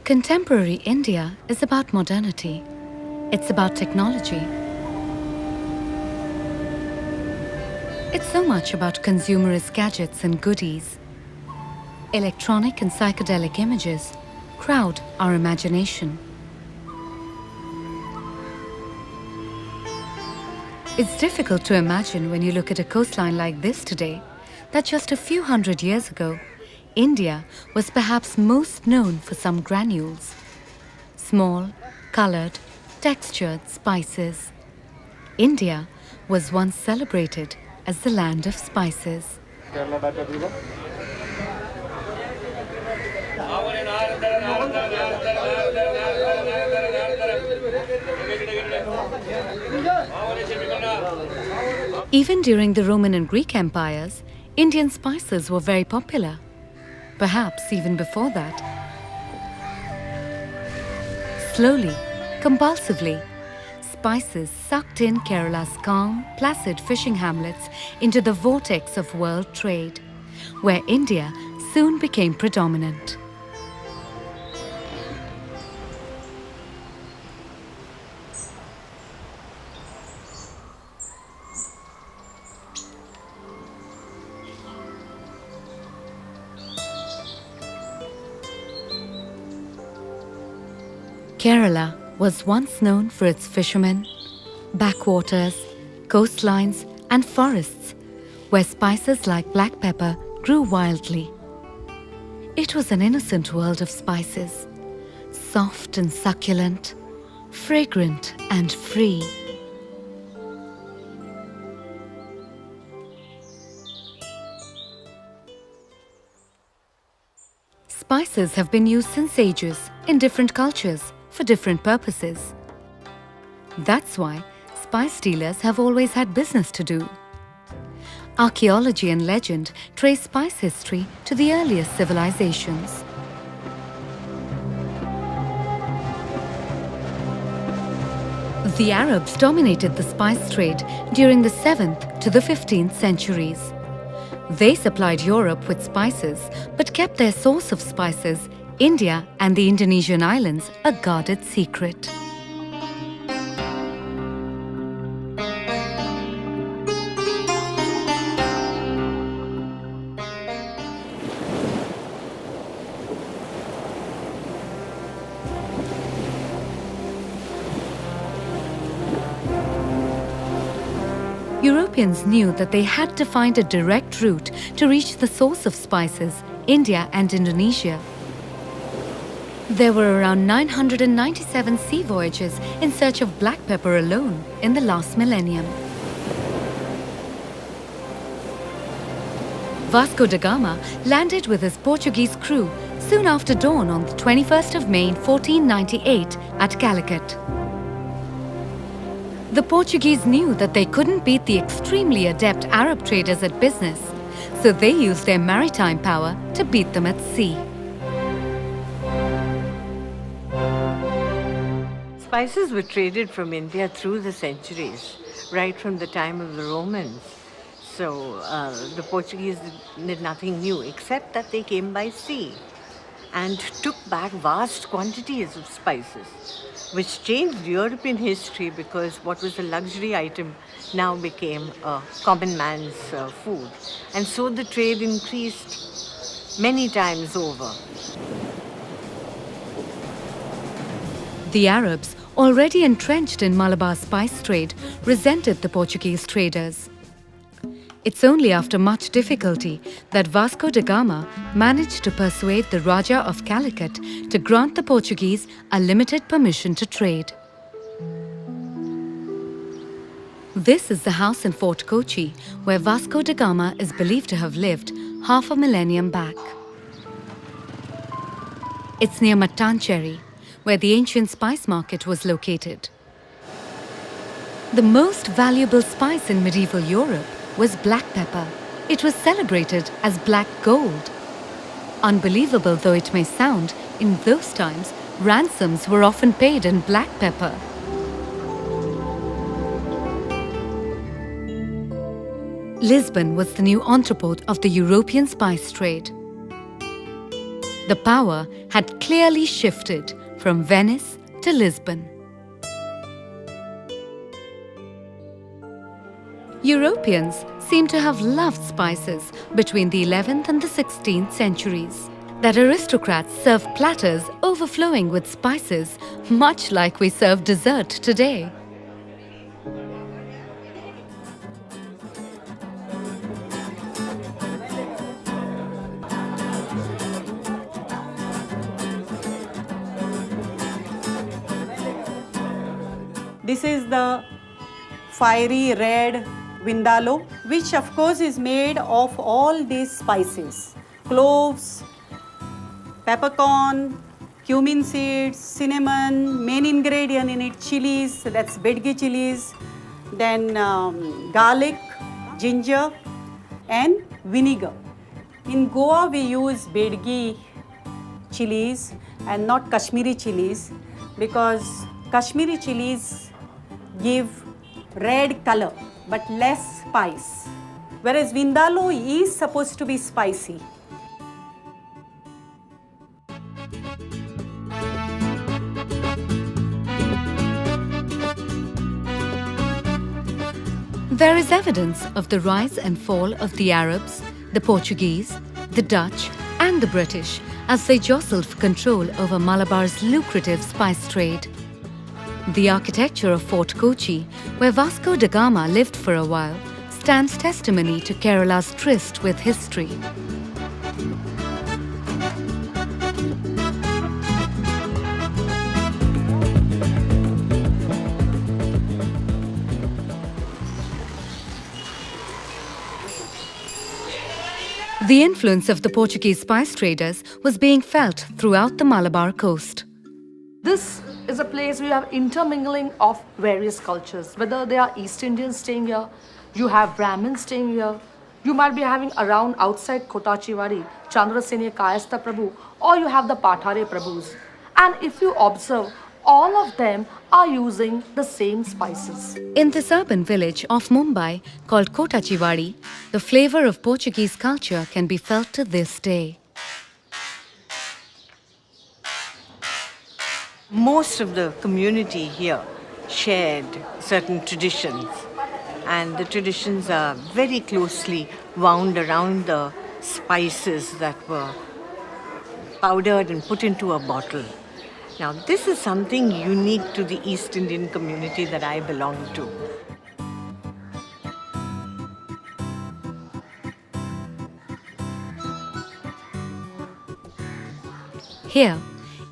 Contemporary India is about modernity. It's about technology. It's so much about consumerist gadgets and goodies. Electronic and psychedelic images crowd our imagination. It's difficult to imagine when you look at a coastline like this today that just a few hundred years ago, India was perhaps most known for some granules. Small, colored, textured spices. India was once celebrated as the land of spices. Even during the Roman and Greek empires, Indian spices were very popular. Perhaps even before that. Slowly, compulsively, spices sucked in Kerala's calm, placid fishing hamlets into the vortex of world trade, where India soon became predominant. Kerala was once known for its fishermen, backwaters, coastlines and forests where spices like black pepper grew wildly. It was an innocent world of spices, soft and succulent, fragrant and free. Spices have been used since ages in different cultures for different purposes. That's why spice dealers have always had business to do. Archaeology and legend trace spice history to the earliest civilizations. The Arabs dominated the spice trade during the 7th to the 15th centuries. They supplied Europe with spices but kept their source of spices, India and the Indonesian islands, a guarded secret. Europeans knew that they had to find a direct route to reach the source of spices, India and Indonesia. There were around 997 sea voyages in search of black pepper alone in the last millennium. Vasco da Gama landed with his Portuguese crew soon after dawn on the 21st of May 1498 at Calicut. The Portuguese knew that they couldn't beat the extremely adept Arab traders at business, so they used their maritime power to beat them at sea. Spices were traded from India through the centuries, right from the time of the Romans. So the Portuguese did nothing new except that they came by sea and took back vast quantities of spices, which changed European history because what was a luxury item now became a common man's food. And so the trade increased many times over. The Arabs, already entrenched in Malabar's spice trade, resented the Portuguese traders. It's only after much difficulty that Vasco da Gama managed to persuade the Raja of Calicut to grant the Portuguese a limited permission to trade. This is the house in Fort Kochi where Vasco da Gama is believed to have lived half a millennium back. It's near Mattancherry, where the ancient spice market was located. The most valuable spice in medieval Europe was black pepper. It was celebrated as black gold. Unbelievable though it may sound, in those times, ransoms were often paid in black pepper. Lisbon was the new entrepot of the European spice trade. The power had clearly shifted from Venice to Lisbon. Europeans seem to have loved spices between the 11th and the 16th centuries. That aristocrats served platters overflowing with spices, much like we serve dessert today. This is the fiery red vindaloo, which of course is made of all these spices: cloves, peppercorn, cumin seeds, cinnamon, main ingredient in it, chilies, that's bedgi chilies, then garlic, ginger and vinegar. In Goa we use bedgi chilies and not Kashmiri chilies, because Kashmiri chilies give red color but less spice, whereas vindaloo is supposed to be spicy. There is evidence of the rise and fall of the Arabs, the Portuguese, the Dutch and the British as they jostled for control over Malabar's lucrative spice trade. The architecture of Fort Kochi, where Vasco da Gama lived for a while, stands testimony to Kerala's tryst with history. The influence of the Portuguese spice traders was being felt throughout the Malabar coast. This is a place where you have intermingling of various cultures, whether they are East Indians staying here, you have Brahmins staying here, you might be having around outside Kotachiwadi, Chandrasena Kayastha Prabhu, or you have the Pathare Prabhus. And if you observe, all of them are using the same spices. In this urban village of Mumbai called Kotachiwadi, the flavor of Portuguese culture can be felt to this day. Most of the community here shared certain traditions, and the traditions are very closely wound around the spices that were powdered and put into a bottle. Now, this is something unique to the East Indian community that I belong to. Here,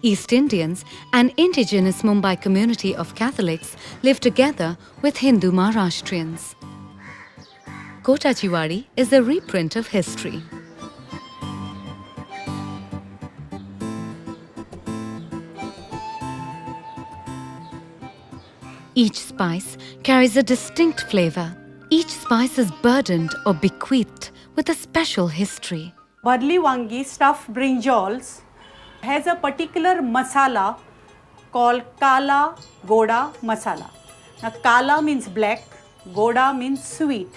East Indians, an indigenous Mumbai community of Catholics, live together with Hindu Maharashtrians. Kotachiwadi is a reprint of history. Each spice carries a distinct flavor. Each spice is burdened or bequeathed with a special history. Barli wangi stuffed brinjals has a particular masala called Kala Goda masala. Now Kala means black, Goda means sweet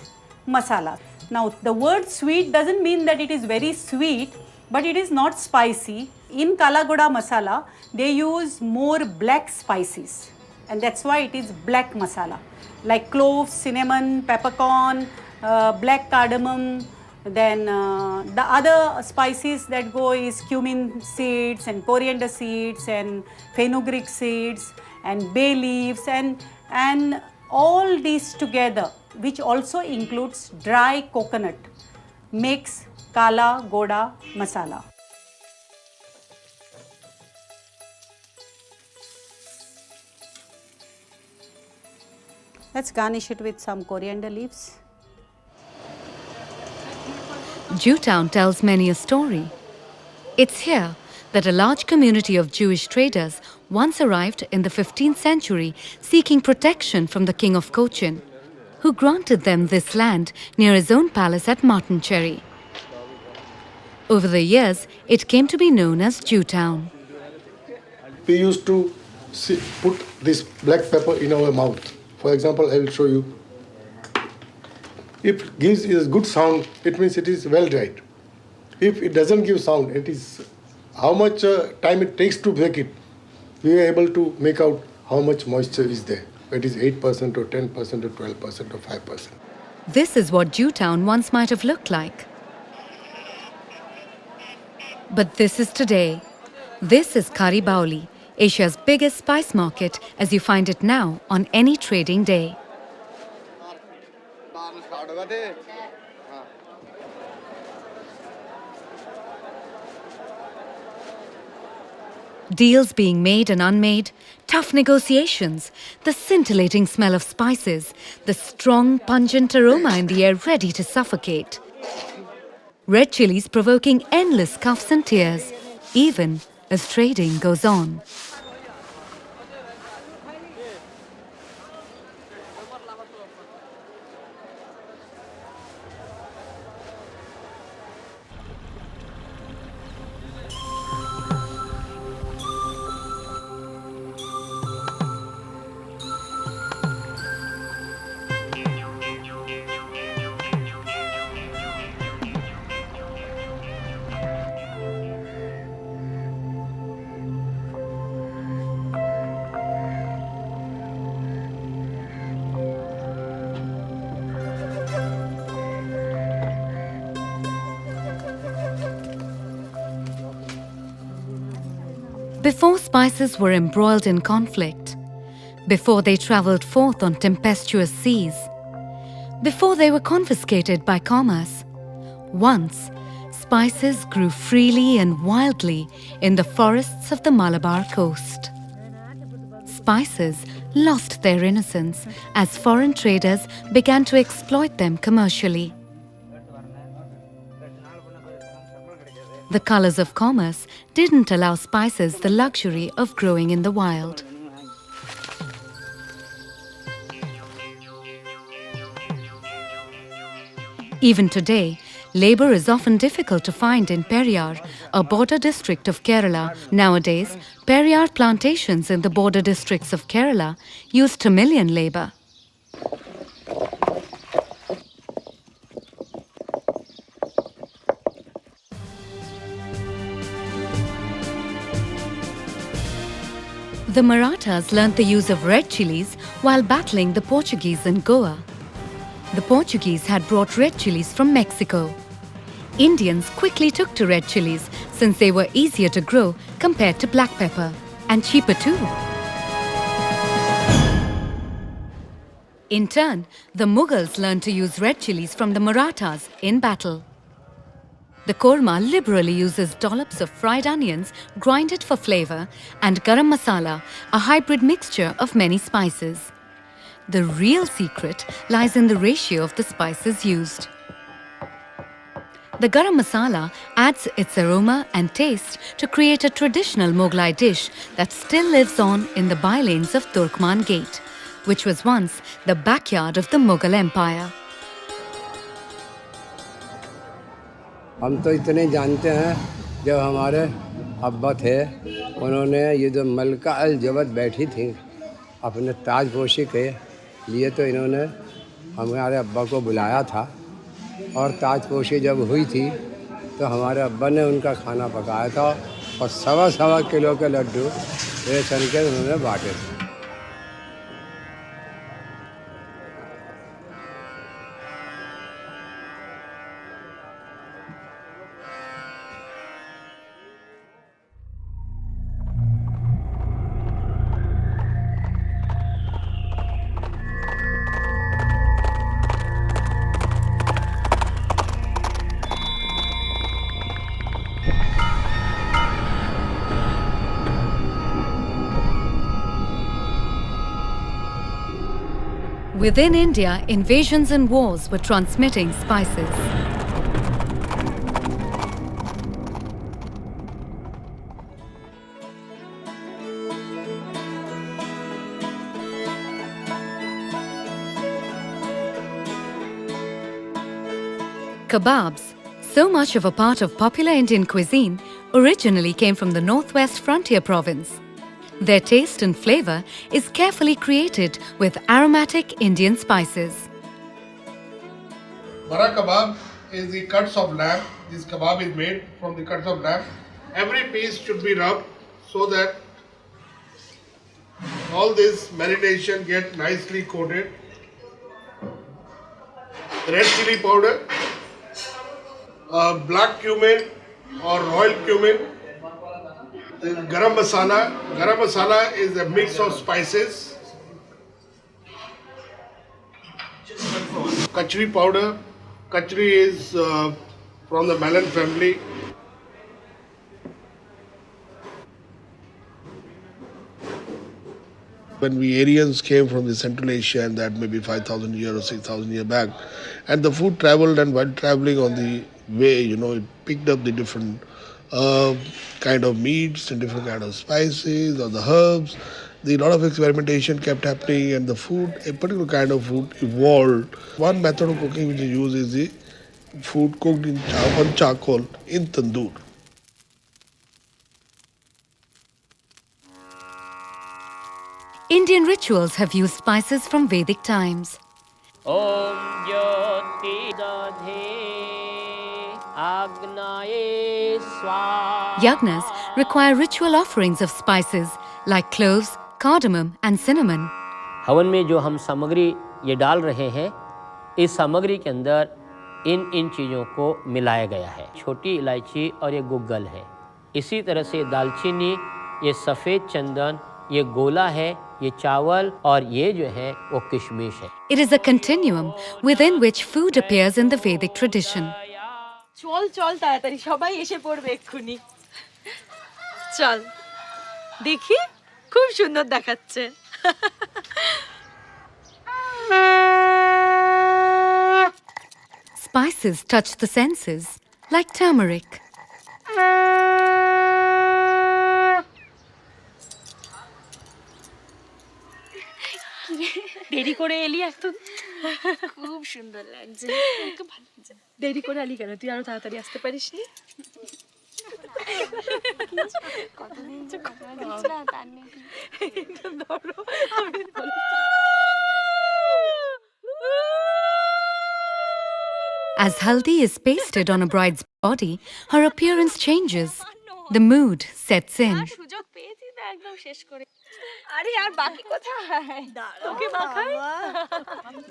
masala. Now the word sweet doesn't mean that it is very sweet, but it is not spicy. In Kala Goda masala, they use more black spices, and that's why it is black masala, like cloves, cinnamon, peppercorn, black cardamom. Then the other spices that go is cumin seeds and coriander seeds and fenugreek seeds and bay leaves and all these together, which also includes dry coconut, makes Kala Goda masala. Let's garnish it with some coriander leaves. Jewtown tells many a story. It's here that a large community of Jewish traders once arrived in the 15th century seeking protection from the king of Cochin, who granted them this land near his own palace at Martincherry. Over the years, it came to be known as Jewtown. We used to put this black pepper in our mouth. For example, I will show you. If it gives a good sound, it means it is well dried. If it doesn't give sound, it is how much time it takes to bake it, we were able to make out how much moisture is there. It is 8% or 10% or 12% or 5%. This is what Jewtown once might have looked like. But this is today. This is Khari Baoli, Asia's biggest spice market as you find it now on any trading day. Deals being made and unmade, tough negotiations, the scintillating smell of spices, the strong, pungent aroma in the air ready to suffocate. Red chilies provoking endless cuffs and tears, even as trading goes on. Before spices were embroiled in conflict, before they travelled forth on tempestuous seas, before they were confiscated by commerce, once spices grew freely and wildly in the forests of the Malabar coast. Spices lost their innocence as foreign traders began to exploit them commercially. The colours of commerce didn't allow spices the luxury of growing in the wild. Even today, labour is often difficult to find in Periyar, a border district of Kerala. Nowadays, Periyar plantations in the border districts of Kerala use Tamilian labour. The Marathas learnt the use of red chilies while battling the Portuguese in Goa. The Portuguese had brought red chilies from Mexico. Indians quickly took to red chilies since they were easier to grow compared to black pepper, and cheaper too. In turn, the Mughals learned to use red chilies from the Marathas in battle. The korma liberally uses dollops of fried onions grinded for flavour and garam masala, a hybrid mixture of many spices. The real secret lies in the ratio of the spices used. The garam masala adds its aroma and taste to create a traditional Mughlai dish that still lives on in the bylanes of Turkman Gate, which was once the backyard of the Mughal Empire. हम तो इतने जानते हैं, जब हमारे अब्बा थे उन्होंने ये जो मलका अल जबत बैठी थी अपने ताजपोशी के लिए, तो इन्होंने हमारे अब्बा को बुलाया था और ताजपोशी जब हुई थी तो हमारे अब्बा ने उनका खाना पकाया था और सवा किलो के लड्डू रेशन के उन्होंने बांटे थे. Within India, invasions and wars were transmitting spices. Kebabs, so much of a part of popular Indian cuisine, originally came from the northwest frontier province. Their taste and flavour is carefully created with aromatic Indian spices. Bara kebab is the cuts of lamb. This kebab is made from the cuts of lamb Every piece should be rubbed so that all this marination get nicely coated. Red chili powder, black cumin or royal cumin, garam masala. Garam masala is a mix of spices. Kachri powder. Kachri is from the melon family. When we Aryans came from the Central Asia, and that maybe 5,000 years or 6,000 years back, and the food traveled, and while traveling on the way, it picked up the different kind of meats and different kind of spices or the herbs. The lot of experimentation kept happening, and the food, a particular kind of food, evolved. One method of cooking which is used is the food cooked on charcoal in tandoor. Indian rituals have used spices from Vedic times. Om Jyoti Dadhe Agnaye Swaha. Yagnas require ritual offerings of spices like cloves, cardamom and cinnamon. हवन में जो हम सामग्री ये डाल रहे हैं, इस सामग्री के अंदर इन चीज़ों को मिलाया गया है। छोटी इलायची और ये गुग्गल है। इसी तरह से दालचीनी, ये सफ़ेद चंदन, ये गोला है, ये चावल और ये जो है वो किशमिश है। It is a continuum within which food appears in the Vedic tradition. চল চল তাড়াতাড়ি সবাই এসে পড়বে এক্ষুনি চল দেখি খুব সুন্দর দেখাচ্ছে Spices touch the senses like turmeric. দেরি করে এলি একদম খুব সুন্দর লাগছে খুব ভালো লাগছে দেরি করে এলি কেন তুই আরো তাড়াতাড়ি আসতে পারিসনি As haldi is pasted on a bride's body, her appearance changes. The mood sets in. সুযোগ পেয়েছি তো একদম শেষ করে আরে আর বাকি কোথায় তোকে মাখাই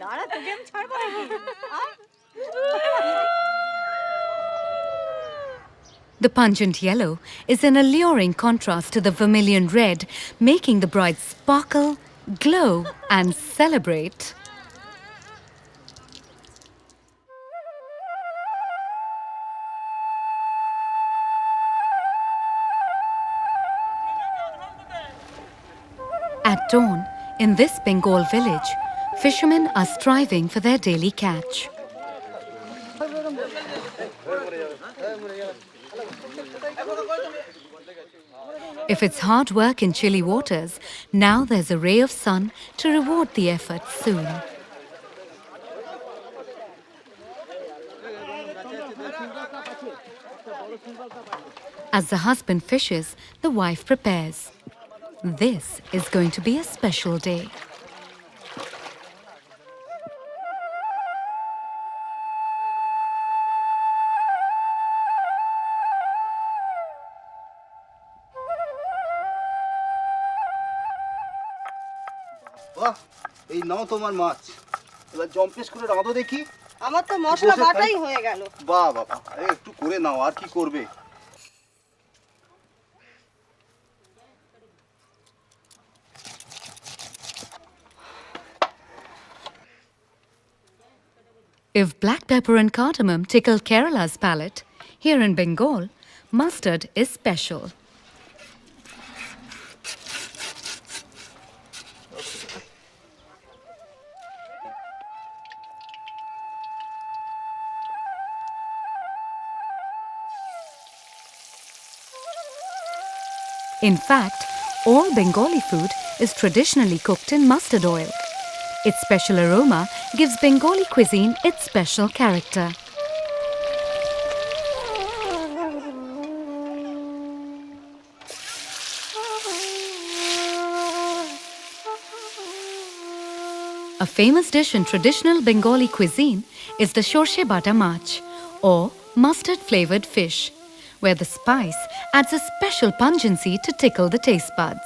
দাঁড়া তোকে আমি ছাড়বো নাকি The pungent yellow is an alluring contrast to the vermilion red, making the bride sparkle, glow and celebrate. At dawn, in this Bengal village, fishermen are striving for their daily catch. If it's hard work in chilly waters, now there's a ray of sun to reward the effort soon. As the husband fishes, the wife prepares. This is going to be a special day. বাহ এই নাও তোমার মাছ এবার জম্পেস করে রাঁধো দেখি আমার তো মশলা বাটাই হয়ে গেল বাহ বাবা আরে একটু করে নাও আর কি করবে If black pepper and cardamom tickle Kerala's palate, here in Bengal, mustard is special. In fact, all Bengali food is traditionally cooked in mustard oil. Its special aroma gives Bengali cuisine its special character. A famous dish in traditional Bengali cuisine is the shorshe bata mach, or mustard-flavored fish, where the spice adds a special pungency to tickle the taste buds.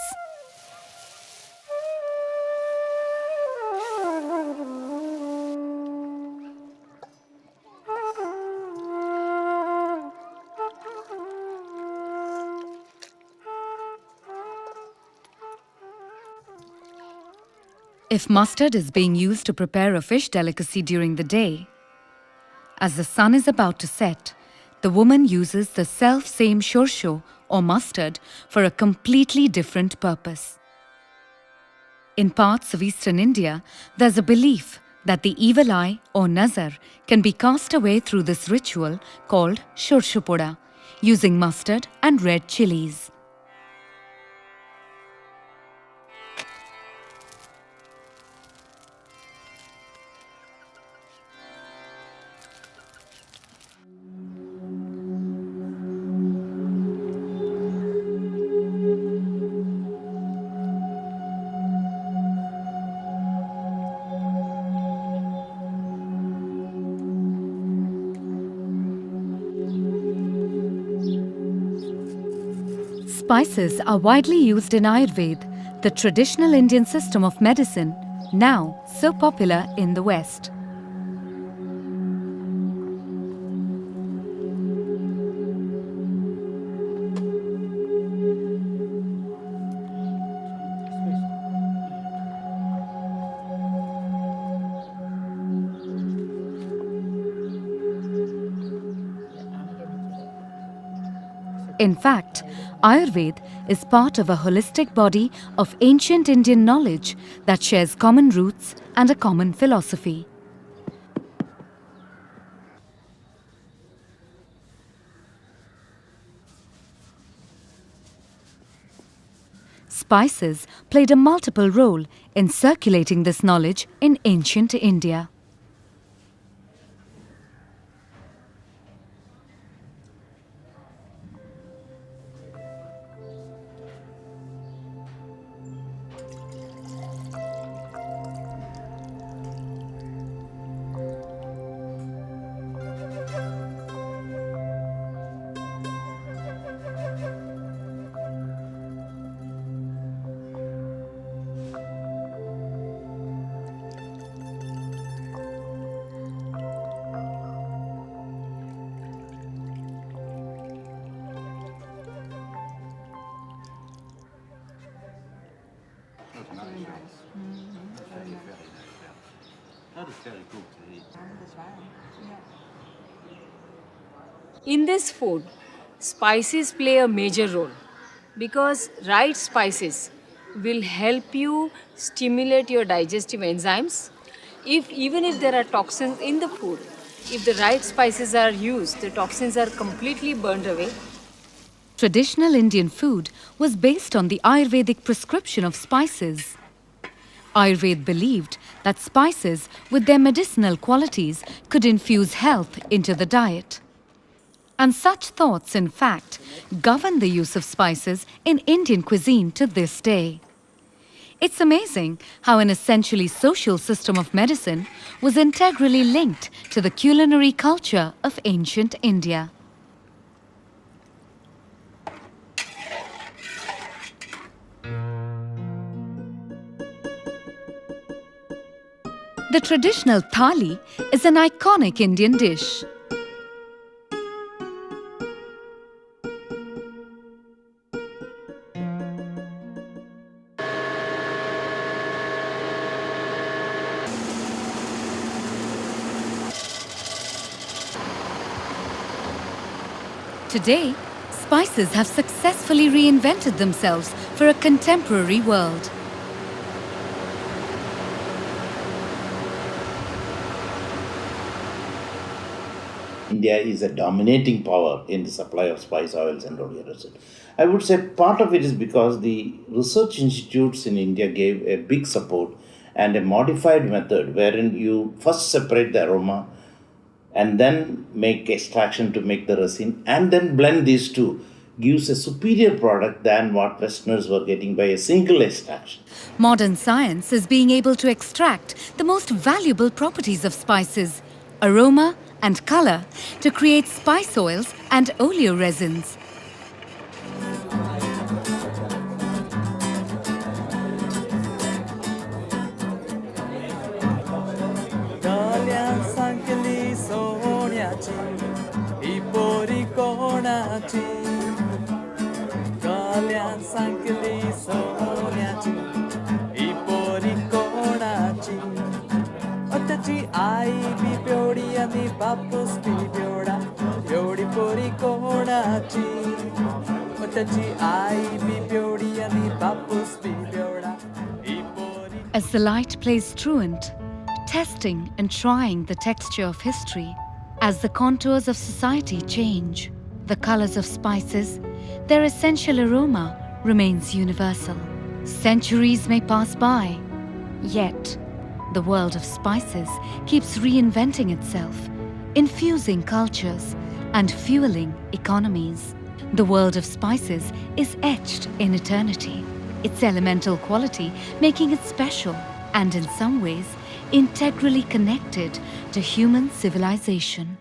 If mustard is being used to prepare a fish delicacy during the day, as the sun is about to set, the woman uses the self-same shorsho or mustard for a completely different purpose. In parts of eastern India, there's a belief that the evil eye or nazar can be cast away through this ritual called shorshopoda, using mustard and red chilies. Spices are widely used in Ayurveda, the traditional Indian system of medicine, now so popular in the West. In fact, Ayurveda is part of a holistic body of ancient Indian knowledge that shares common roots and a common philosophy. Spices played a multiple role in circulating this knowledge in ancient India. In this food, spices play a major role because right spices will help you stimulate your digestive enzymes. Even if there are toxins in the food, if the right spices are used, the toxins are completely burned away. Traditional Indian food was based on the Ayurvedic prescription of spices. Ayurveda believed that spices, with their medicinal qualities, could infuse health into the diet. And such thoughts, in fact, govern the use of spices in Indian cuisine to this day. It's amazing how an essentially social system of medicine was integrally linked to the culinary culture of ancient India. The traditional thali is an iconic Indian dish. Today, spices have successfully reinvented themselves for a contemporary world. India is a dominating power in the supply of spice oils and oleoc acid. I would say part of it is because the research institutes in India gave a big support and a modified method wherein you first separate the aroma and then make extraction to make the resin and then blend these two gives a superior product than what Westerners were getting by a single extraction. Modern science is being able to extract the most valuable properties of spices, aroma and color to create spice oils and oleoresins. As the light plays truant, testing and trying the texture of history, as the contours of society change, the colors of spices, their essential aroma remains universal. Centuries may pass by, yet the world of spices keeps reinventing itself, infusing cultures and fueling economies. The world of spices is etched in eternity, its elemental quality making it special and in some ways integrally connected to human civilization.